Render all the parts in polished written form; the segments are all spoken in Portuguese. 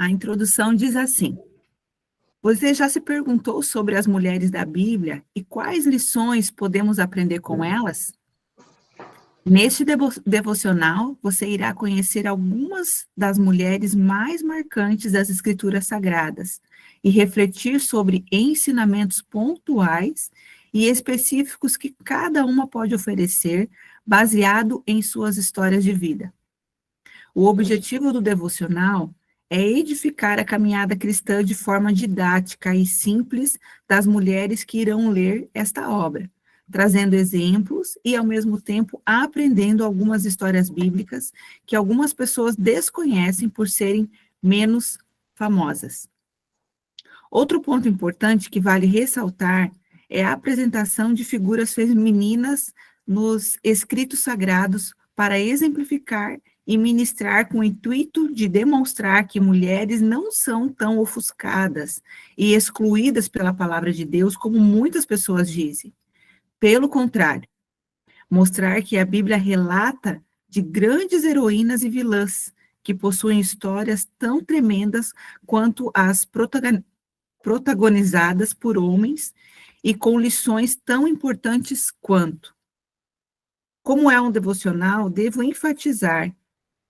A introdução diz assim: você já se perguntou sobre as mulheres da Bíblia e quais lições podemos aprender com elas? Neste devocional, você irá conhecer algumas das mulheres mais marcantes das Escrituras Sagradas e refletir sobre ensinamentos pontuais e específicos que cada uma pode oferecer, baseado em suas histórias de vida. O objetivo do devocional é edificar a caminhada cristã de forma didática e simples das mulheres que irão ler esta obra, trazendo exemplos e, ao mesmo tempo, aprendendo algumas histórias bíblicas que algumas pessoas desconhecem por serem menos famosas. Outro ponto importante que vale ressaltar é a apresentação de figuras femininas nos escritos sagrados para exemplificar e ministrar com o intuito de demonstrar que mulheres não são tão ofuscadas e excluídas pela palavra de Deus como muitas pessoas dizem. Pelo contrário, mostrar que a Bíblia relata de grandes heroínas e vilãs que possuem histórias tão tremendas quanto as protagonizadas por homens e com lições tão importantes quanto. Como é um devocional, devo enfatizar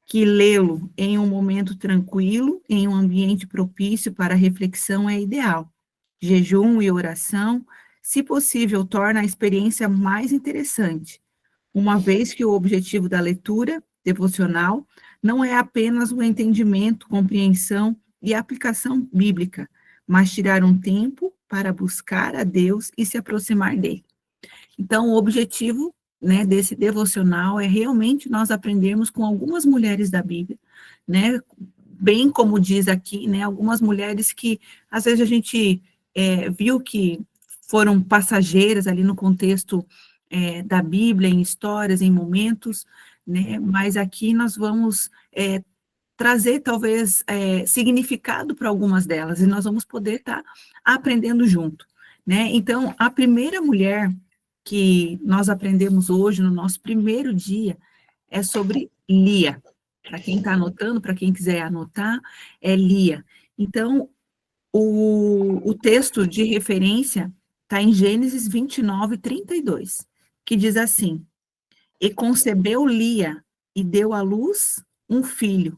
que lê-lo em um momento tranquilo, em um ambiente propício para reflexão é ideal. Jejum e oração, se possível, torna a experiência mais interessante, uma vez que o objetivo da leitura devocional não é apenas o entendimento, compreensão e aplicação bíblica, mas tirar um tempo para buscar a Deus e se aproximar dele. Então, o objetivo, né, desse devocional é realmente nós aprendermos com algumas mulheres da Bíblia, né, bem como diz aqui, né, algumas mulheres que às vezes a gente viu que foram passageiras ali no contexto da Bíblia, em histórias, em momentos, né, mas aqui nós vamos trazer talvez significado para algumas delas, e nós vamos poder estar aprendendo junto, né? Então, a primeira mulher que nós aprendemos hoje, no nosso primeiro dia, é sobre Lia. Para quem está anotando, para quem quiser anotar, é Lia. Então, o texto de referência está em Gênesis 29, 32, que diz assim: e concebeu Lia, e deu à luz um filho,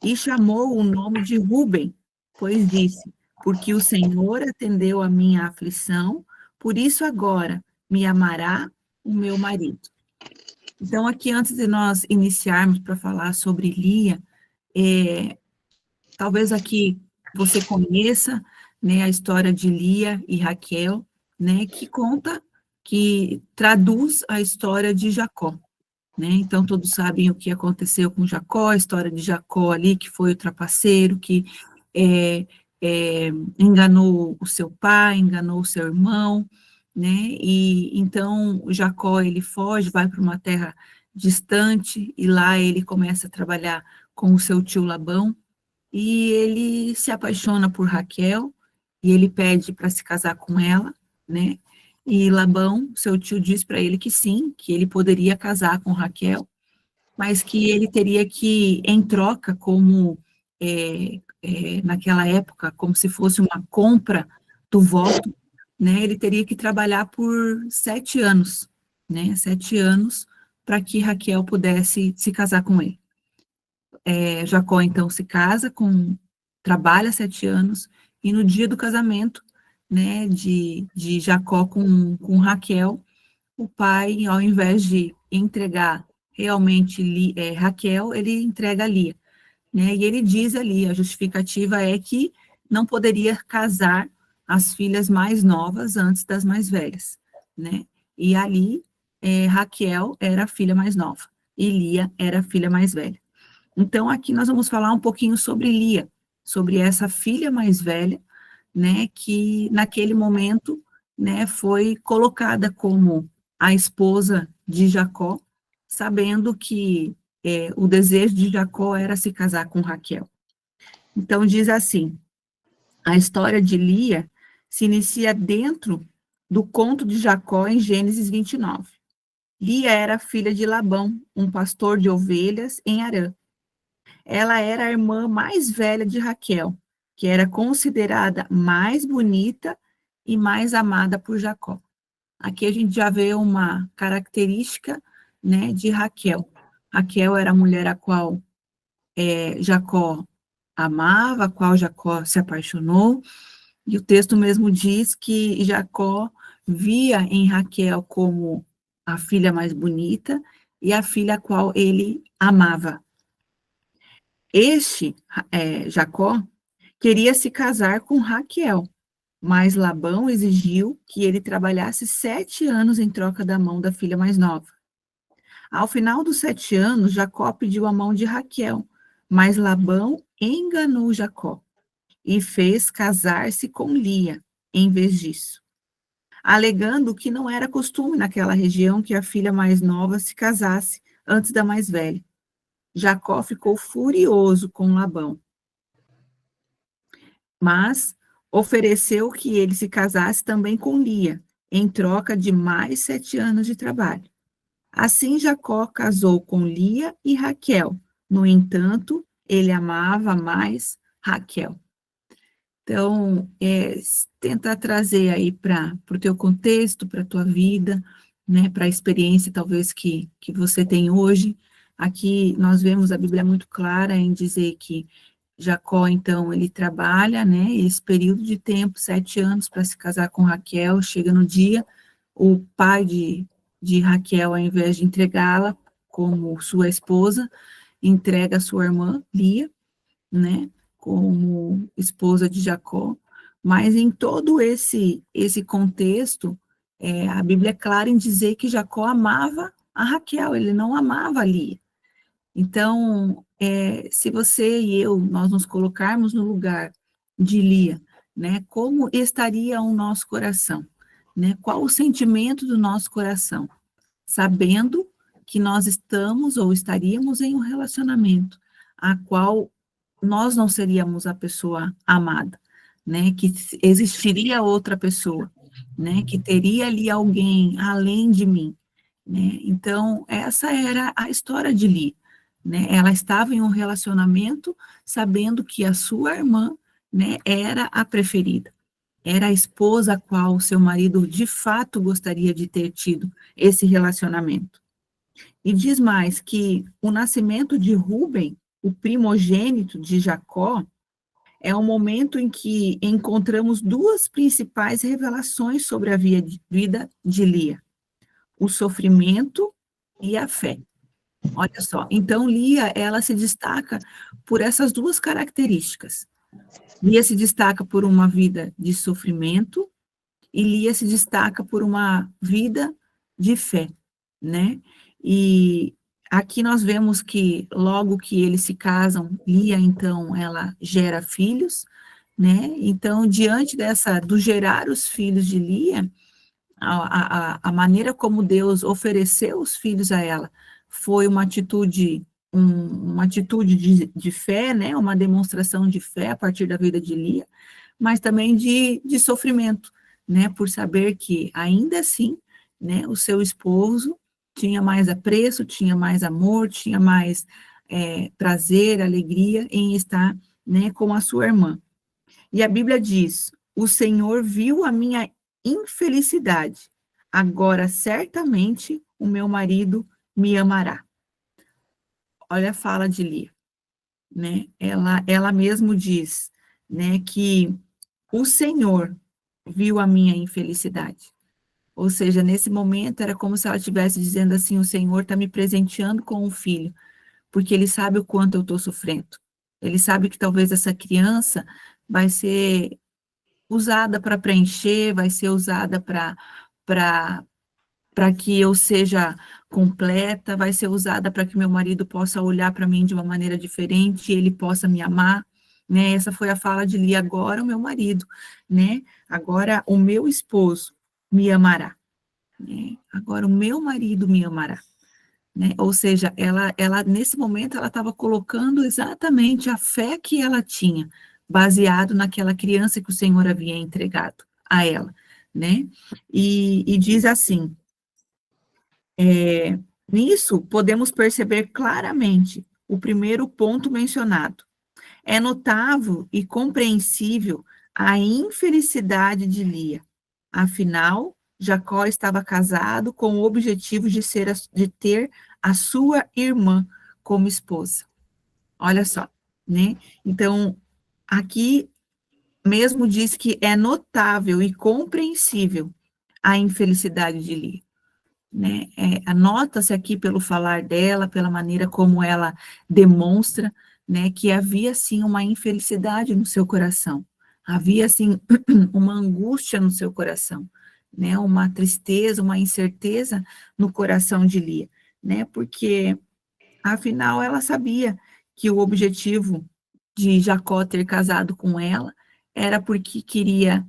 e chamou o nome de Ruben, pois disse, porque o Senhor atendeu a minha aflição, por isso agora me amará o meu marido. Então, aqui, antes de nós iniciarmos para falar sobre Lia, talvez aqui você conheça, né, a história de Lia e Raquel, né, que traduz a história de Jacó. Né? Então, todos sabem o que aconteceu com Jacó, a história de Jacó ali, que foi o trapaceiro, que enganou o seu pai, enganou o seu irmão, né? E então, Jacó, ele foge, vai para uma terra distante, e lá ele começa a trabalhar com o seu tio Labão, e ele se apaixona por Raquel, e ele pede para se casar com ela, né? E Labão, seu tio, diz para ele que sim, que ele poderia casar com Raquel, mas que ele teria que, em troca, como naquela época, como se fosse uma compra do voto, né? Ele teria que trabalhar por 7 anos, né? 7 anos para que Raquel pudesse se casar com ele. Jacó, então, se casa trabalha 7 anos, e no dia do casamento, né, de Jacó com Raquel, o pai, ao invés de entregar realmente Raquel, ele entrega Lia, né, e ele diz ali, a justificativa é que não poderia casar as filhas mais novas antes das mais velhas, né, e ali Raquel era a filha mais nova, e Lia era a filha mais velha. Então, aqui nós vamos falar um pouquinho sobre Lia, sobre essa filha mais velha, né, que naquele momento, né, foi colocada como a esposa de Jacó, sabendo que o desejo de Jacó era se casar com Raquel. Então, diz assim, a história de Lia se inicia dentro do conto de Jacó em Gênesis 29. Lia era filha de Labão, um pastor de ovelhas em Harã. ela era a irmã mais velha de Raquel, que era considerada mais bonita e mais amada por Jacó. Aqui a gente já vê uma característica, né, de Raquel. Raquel era a mulher a qual Jacó amava, a qual Jacó se apaixonou, e o texto mesmo diz que Jacó via em Raquel como a filha mais bonita e a filha a qual ele amava. Jacó, queria se casar com Raquel, mas Labão exigiu que ele trabalhasse 7 anos em troca da mão da filha mais nova. Ao final dos 7 anos, Jacó pediu a mão de Raquel, mas Labão enganou Jacó e fez casar-se com Lia, em vez disso, alegando que não era costume naquela região que a filha mais nova se casasse antes da mais velha. Jacó ficou furioso com Labão, mas ofereceu que ele se casasse também com Lia, em troca de mais 7 anos de trabalho. Assim, Jacó casou com Lia e Raquel. No entanto, ele amava mais Raquel. Então, tenta trazer aí para o teu contexto, para a tua vida, né, para a experiência talvez que você tem hoje. Aqui nós vemos a Bíblia muito clara em dizer que Jacó, então, ele trabalha, né, esse período de tempo, 7 anos, para se casar com Raquel. Chega no dia, o pai de Raquel, ao invés de entregá-la como sua esposa, entrega a sua irmã, Lia, né, como esposa de Jacó, mas em todo esse contexto, a Bíblia é clara em dizer que Jacó amava a Raquel, ele não amava a Lia. Então, se você e eu, nós nos colocarmos no lugar de Lia, né, como estaria o nosso coração? Né, qual o sentimento do nosso coração? Sabendo que nós estamos ou estaríamos em um relacionamento a qual nós não seríamos a pessoa amada, né, que existiria outra pessoa, né, que teria ali alguém além de mim, né, então essa era a história de Lia, né, ela estava em um relacionamento sabendo que a sua irmã, né, era a preferida, era a esposa a qual o seu marido de fato gostaria de ter tido esse relacionamento. E diz mais que o nascimento de Rúben, o primogênito de Jacó, é o momento em que encontramos duas principais revelações sobre a vida de Lia: o sofrimento e a fé. Olha só, então Lia, ela se destaca por essas duas características. Lia se destaca por uma vida de sofrimento e Lia se destaca por uma vida de fé, né? E aqui nós vemos que logo que eles se casam, Lia, então, ela gera filhos, né? Então, diante do gerar os filhos de Lia, a maneira como Deus ofereceu os filhos a ela foi uma atitude, uma atitude de fé, né? Uma demonstração de fé a partir da vida de Lia, mas também de sofrimento, né, por saber que, ainda assim, né, o seu esposo tinha mais apreço, tinha mais amor, tinha mais prazer, alegria em estar, né, com a sua irmã. E a Bíblia diz: o Senhor viu a minha infelicidade, agora certamente o meu marido me amará. Olha a fala de Lia, né, ela mesmo diz, né, que o Senhor viu a minha infelicidade. Ou seja, nesse momento era como se ela estivesse dizendo assim: o Senhor está me presenteando com um filho, porque Ele sabe o quanto eu estou sofrendo. Ele sabe que talvez essa criança vai ser usada para preencher, vai ser usada para que eu seja completa, vai ser usada para que meu marido possa olhar para mim de uma maneira diferente, ele possa me amar, né? Essa foi a fala de Lia: agora o meu marido, né? Agora o meu esposo me amará, né? Agora o meu marido me amará, né? Ou seja, ela nesse momento ela estava colocando exatamente a fé que ela tinha, baseado naquela criança que o Senhor havia entregado a ela, né? E diz assim: nisso, podemos perceber claramente o primeiro ponto mencionado. É notável e compreensível a infelicidade de Lia. Afinal, Jacó estava casado com o objetivo de ter a sua irmã como esposa. Olha só, né? Então, aqui mesmo diz que é notável e compreensível a infelicidade de Lia, né? Anota-se aqui pelo falar dela, pela maneira como ela demonstra, né, que havia sim uma infelicidade no seu coração, havia assim uma angústia no seu coração, né, uma tristeza, uma incerteza no coração de Lia, né, porque afinal ela sabia que o objetivo de Jacó ter casado com ela era porque queria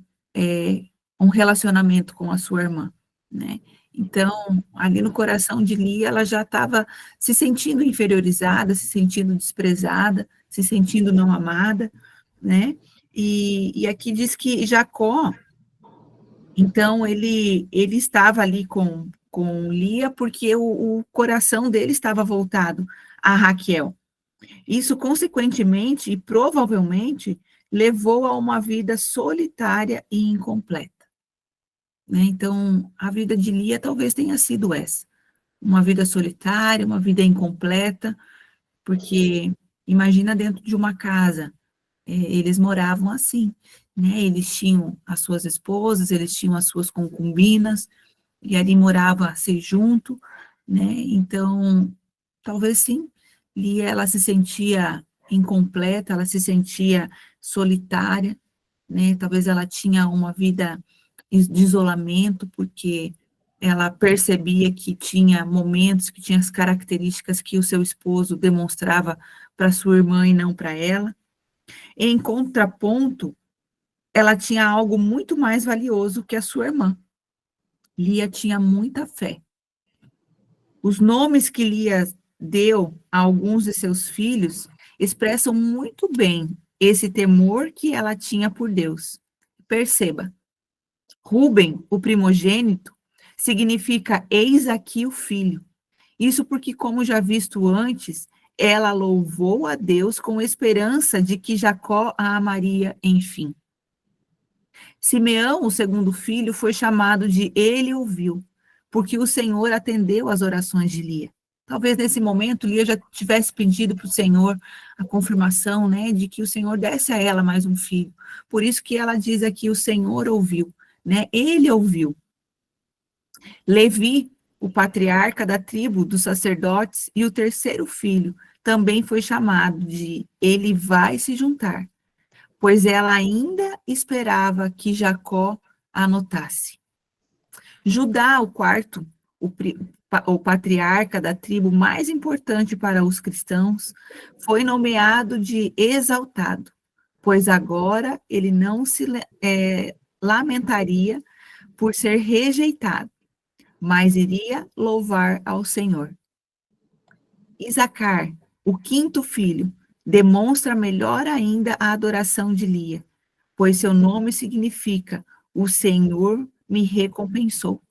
um relacionamento com a sua irmã, né? Então, ali no coração de Lia, ela já estava se sentindo inferiorizada, se sentindo desprezada, se sentindo não amada, né? E aqui diz que Jacó, então, ele estava ali com Lia porque o coração dele estava voltado a Raquel. Isso, consequentemente e provavelmente, levou a uma vida solitária e incompleta, né? Então, a vida de Lia talvez tenha sido essa, uma vida solitária, uma vida incompleta, porque imagina dentro de uma casa, eles moravam assim, né? Eles tinham as suas esposas, eles tinham as suas concubinas, e ali morava-se junto, né? Então, talvez sim, Lia, ela se sentia incompleta, ela se sentia solitária, né? Talvez ela tinha uma vida de isolamento, porque ela percebia que tinha momentos, que tinha as características que o seu esposo demonstrava para sua irmã e não para ela. Em contraponto, ela tinha algo muito mais valioso que a sua irmã. Lia tinha muita fé. Os nomes que Lia deu a alguns de seus filhos expressam muito bem esse temor que ela tinha por Deus. Perceba, Ruben, o primogênito, significa eis aqui o filho. Isso porque, como já visto antes, ela louvou a Deus com esperança de que Jacó a amaria, enfim. Simeão, o segundo filho, foi chamado de Ele ouviu, porque o Senhor atendeu às orações de Lia. Talvez nesse momento Lia já tivesse pedido para o Senhor a confirmação, né, de que o Senhor desse a ela mais um filho. Por isso que ela diz aqui: o Senhor ouviu, né? Ele ouviu. Levi, o patriarca da tribo dos sacerdotes e o terceiro filho, também foi chamado de Ele vai se juntar, pois ela ainda esperava que Jacó anotasse. Judá, o quarto, o patriarca da tribo mais importante para os cristãos, foi nomeado de exaltado, pois agora ele não se lamentaria por ser rejeitado, mas iria louvar ao Senhor. Isacar, o quinto filho, demonstra melhor ainda a adoração de Lia, pois seu nome significa o Senhor me recompensou.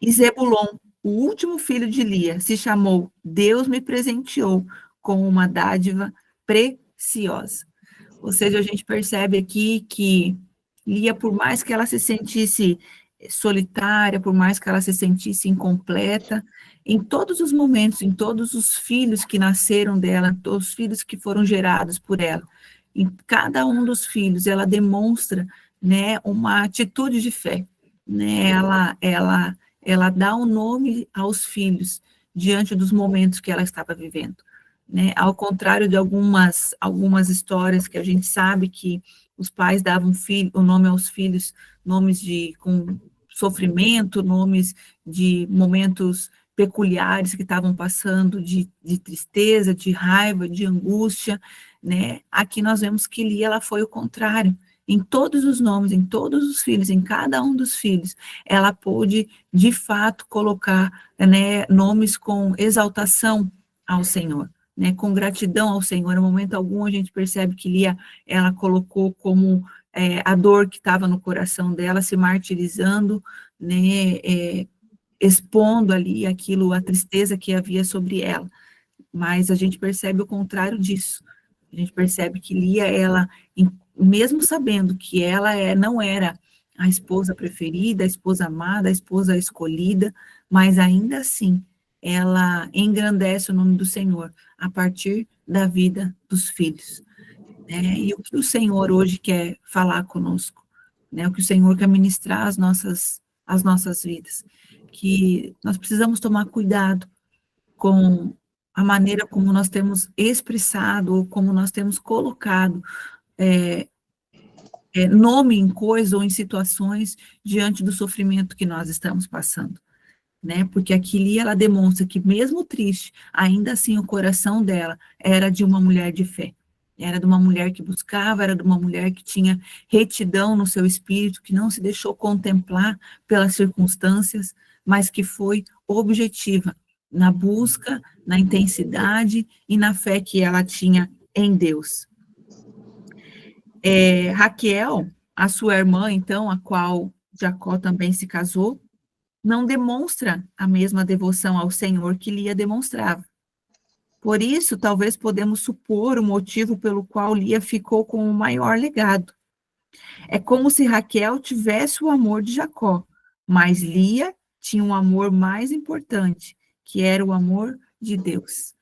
E Zebulon, o último filho de Lia, se chamou Deus me presenteou com uma dádiva preciosa. Ou seja, a gente percebe aqui que Lia, por mais que ela se sentisse solitária, por mais que ela se sentisse incompleta, em todos os momentos, em todos os filhos que nasceram dela, todos os filhos que foram gerados por ela, em cada um dos filhos, ela demonstra, né, uma atitude de fé, né, ela dá um nome aos filhos diante dos momentos que ela estava vivendo, né, ao contrário de algumas histórias que a gente sabe que os pais davam o nome aos filhos, nomes com sofrimento, nomes de momentos peculiares que estavam passando, de tristeza, de raiva, de angústia, né? Aqui nós vemos que Lia, ela foi o contrário. Em todos os nomes, em todos os filhos, em cada um dos filhos, ela pôde, de fato, colocar, né, nomes com exaltação ao Senhor, né, com gratidão ao Senhor. Em momento algum a gente percebe que Lia, ela colocou como a dor que estava no coração dela, se martirizando, né, expondo ali aquilo, a tristeza que havia sobre ela. mas a gente percebe o contrário disso. A gente percebe que Lia, ela, mesmo sabendo que ela não era a esposa preferida, a esposa amada, a esposa escolhida, mas ainda assim, ela engrandece o nome do Senhor a partir da vida dos filhos. Né? E o que o Senhor hoje quer falar conosco? Né? O que o Senhor quer ministrar às nossas vidas? Que nós precisamos tomar cuidado com a maneira como nós temos expressado, ou como nós temos colocado nome em coisas ou em situações diante do sofrimento que nós estamos passando, né? Porque aqui ela demonstra que mesmo triste, ainda assim o coração dela era de uma mulher de fé, era de uma mulher que buscava, era de uma mulher que tinha retidão no seu espírito, que não se deixou contemplar pelas circunstâncias, mas que foi objetiva na busca, na intensidade e na fé que ela tinha em Deus. Raquel, a sua irmã, então, a qual Jacó também se casou, não demonstra a mesma devoção ao Senhor que Lia demonstrava. Por isso, talvez podemos supor o motivo pelo qual Lia ficou com o maior legado. É como se Raquel tivesse o amor de Jacó, mas Lia tinha um amor mais importante, que era o amor de Deus,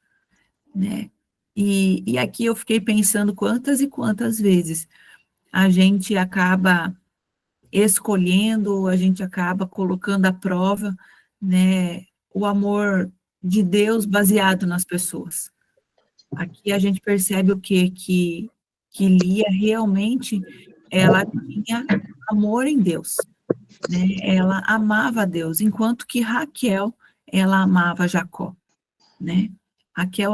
né? E aqui eu fiquei pensando quantas e quantas vezes a gente acaba escolhendo, a gente acaba colocando à prova, né, o amor de Deus baseado nas pessoas. Aqui a gente percebe o quê? Que Lia realmente, ela tinha amor em Deus, né? Ela amava a Deus, enquanto que Raquel, ela amava Jacó, né? Raquel,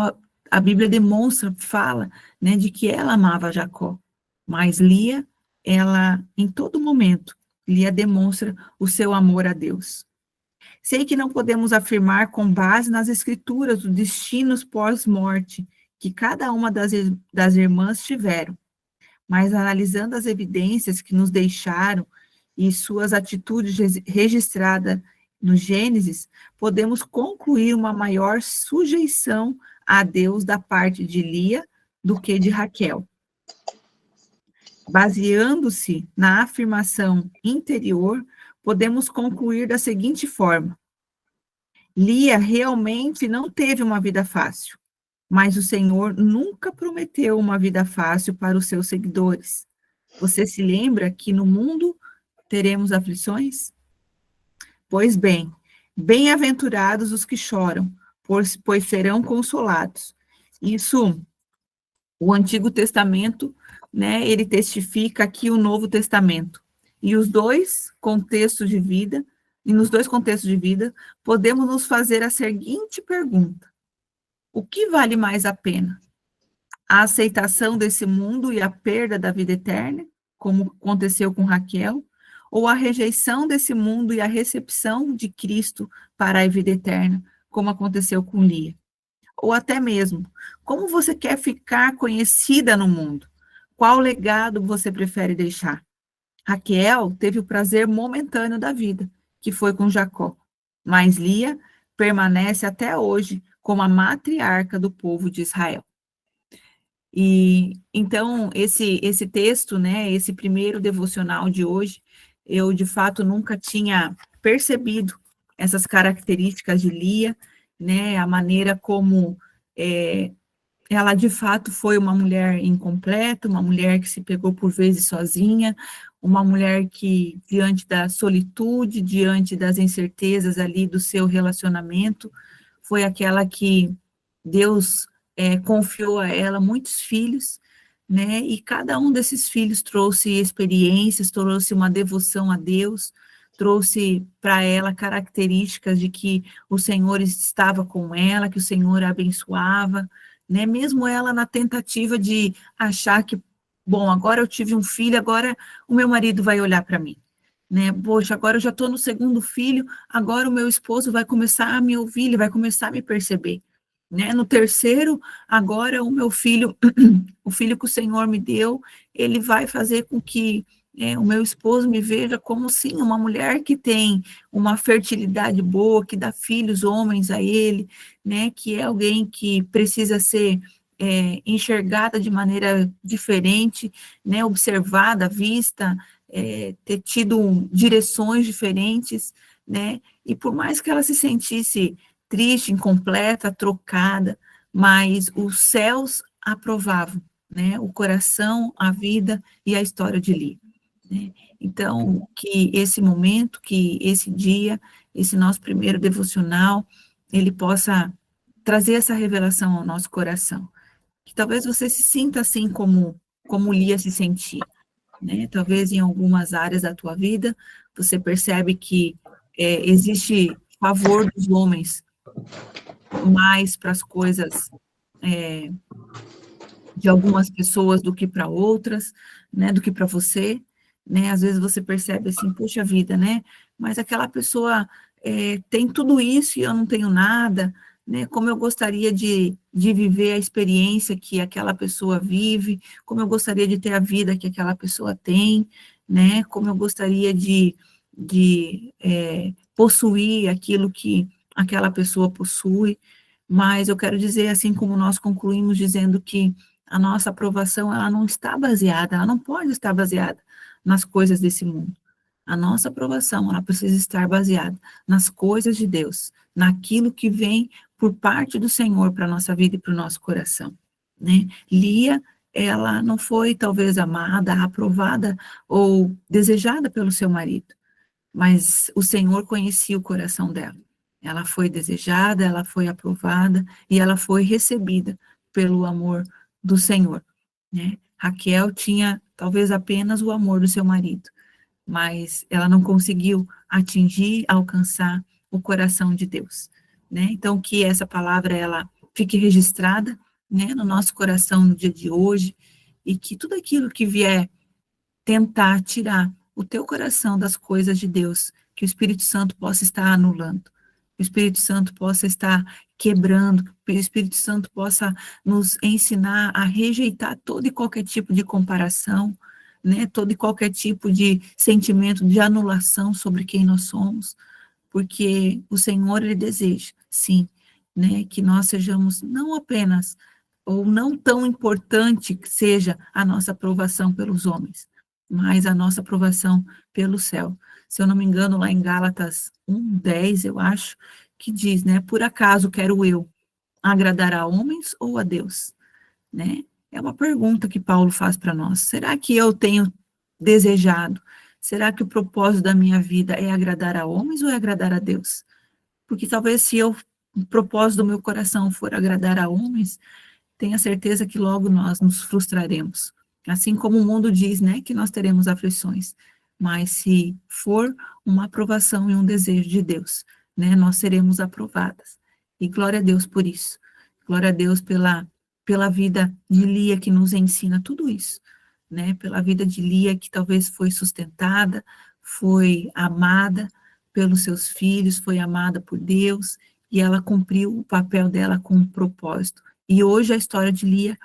a Bíblia demonstra, fala, né, de que ela amava Jacó, mas Lia, ela, em todo momento, Lia demonstra o seu amor a Deus. Sei que não podemos afirmar com base nas escrituras os destinos pós-morte que cada uma das irmãs tiveram, mas analisando as evidências que nos deixaram e suas atitudes registradas no Gênesis, podemos concluir uma maior sujeição a Deus da parte de Lia do que de Raquel. Baseando-se na afirmação interior, podemos concluir da seguinte forma: Lia realmente não teve uma vida fácil, mas o Senhor nunca prometeu uma vida fácil para os seus seguidores. Você se lembra que no mundo teremos aflições? Pois bem, bem-aventurados os que choram, pois serão consolados. Isso, o Antigo Testamento, né, ele testifica aqui o Novo Testamento. E os dois contextos de vida, e nos dois contextos de vida, podemos nos fazer a seguinte pergunta: o que vale mais a pena? A aceitação desse mundo e a perda da vida eterna, como aconteceu com Raquel, ou a rejeição desse mundo e a recepção de Cristo para a vida eterna, como aconteceu com Lia? Ou até mesmo, como você quer ficar conhecida no mundo? Qual legado você prefere deixar? Raquel teve o prazer momentâneo da vida, que foi com Jacó, mas Lia permanece até hoje como a matriarca do povo de Israel. E então esse texto, né, esse primeiro devocional de hoje, eu de fato nunca tinha percebido essas características de Lia, né, a maneira como ela de fato foi uma mulher incompleta, uma mulher que se pegou por vezes sozinha, uma mulher que diante da solitude, diante das incertezas ali do seu relacionamento, foi aquela que Deus confiou a ela muitos filhos, né, e cada um desses filhos trouxe experiências, trouxe uma devoção a Deus, trouxe para ela características de que o Senhor estava com ela, que o Senhor a abençoava, né, mesmo ela na tentativa de achar que, bom, agora eu tive um filho, agora o meu marido vai olhar para mim, né, poxa, agora eu já estou no segundo filho, agora o meu esposo vai começar a me ouvir, ele vai começar a me perceber, né, no terceiro, agora o meu filho, o filho que o Senhor me deu, ele vai fazer com que o meu esposo me veja como, sim, uma mulher que tem uma fertilidade boa, que dá filhos, homens a ele, né, que é alguém que precisa ser enxergada de maneira diferente, né, observada, vista, ter tido direções diferentes, né, e por mais que ela se sentisse triste, incompleta, trocada, mas os céus aprovavam, né, o coração, a vida e a história de Lia. Né? Então, que esse momento, que esse dia, esse nosso primeiro devocional, ele possa trazer essa revelação ao nosso coração. Que talvez você se sinta assim como Lia se sentia, né? Talvez em algumas áreas da tua vida, você percebe que existe favor dos homens mais para as coisas de algumas pessoas do que para outras, né, do que para você, né, às vezes você percebe assim, puxa vida, né, mas aquela pessoa tem tudo isso e eu não tenho nada, né, como eu gostaria de viver a experiência que aquela pessoa vive, como eu gostaria de ter a vida que aquela pessoa tem, né, como eu gostaria de possuir aquilo que aquela pessoa possui, mas eu quero dizer, assim como nós concluímos dizendo que a nossa aprovação, ela não está baseada, ela não pode estar baseada nas coisas desse mundo. A nossa aprovação, ela precisa estar baseada nas coisas de Deus, naquilo que vem por parte do Senhor para a nossa vida e para o nosso coração, né? Lia, ela não foi talvez amada, aprovada ou desejada pelo seu marido, mas o Senhor conhecia o coração dela. Ela foi desejada, ela foi aprovada e ela foi recebida pelo amor do Senhor, né? Raquel tinha talvez apenas o amor do seu marido, mas ela não conseguiu atingir, alcançar o coração de Deus, né? Então que essa palavra ela fique registrada, né, no nosso coração no dia de hoje e que tudo aquilo que vier tentar tirar o teu coração das coisas de Deus, que o Espírito Santo possa estar anulando, que o Espírito Santo possa estar quebrando, que o Espírito Santo possa nos ensinar a rejeitar todo e qualquer tipo de comparação, né, todo e qualquer tipo de sentimento de anulação sobre quem nós somos, porque o Senhor, Ele deseja, sim, né, que nós sejamos não apenas, ou não tão importante que seja a nossa aprovação pelos homens, mas a nossa aprovação pelo céu. Se eu não me engano, lá em Gálatas 1:10, eu acho, que diz, né, por acaso quero eu agradar a homens ou a Deus, né? É uma pergunta que Paulo faz para nós. Será que eu tenho desejado? Será que o propósito da minha vida é agradar a homens ou é agradar a Deus? Porque talvez se o propósito do meu coração for agradar a homens, tenha certeza que logo nós nos frustraremos. Assim como o mundo diz, né, que nós teremos aflições. Mas se for uma aprovação e um desejo de Deus, né, nós seremos aprovadas. E glória a Deus por isso. Glória a Deus pela vida de Lia que nos ensina tudo isso, né? Pela vida de Lia que talvez foi sustentada, foi amada pelos seus filhos, foi amada por Deus, e ela cumpriu o papel dela com um propósito. E hoje a história de Lia,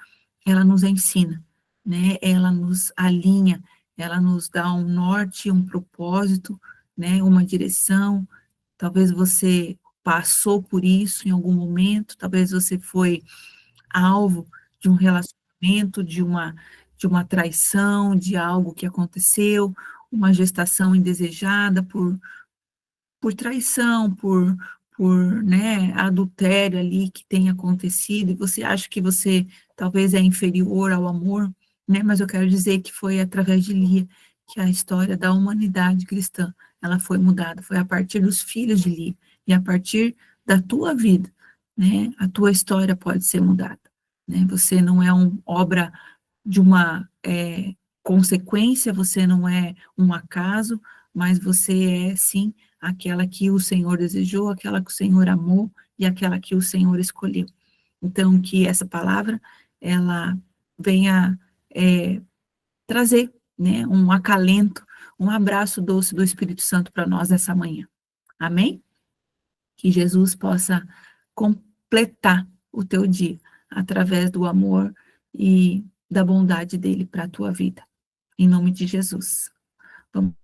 ela nos ensina, né? Ela nos alinha, ela nos dá um norte, um propósito, né? Uma direção. Talvez você passou por isso em algum momento, talvez você foi alvo de um relacionamento, de uma traição, de algo que aconteceu, uma gestação indesejada por traição, por né, adultério ali que tem acontecido, e você acha que você talvez é inferior ao amor, né, mas eu quero dizer que foi através de Lia que a história da humanidade cristã, ela foi mudada, foi a partir dos filhos de Lia, e a partir da tua vida, né, a tua história pode ser mudada, né, você não é uma obra de uma consequência, você não é um acaso, mas você é, sim, aquela que o Senhor desejou, aquela que o Senhor amou e aquela que o Senhor escolheu. Então, que essa palavra, ela venha trazer, né, um acalento, um abraço doce do Espírito Santo para nós nessa manhã. Amém? Que Jesus possa completar o teu dia através do amor e da bondade dele para a tua vida. Em nome de Jesus. Vamos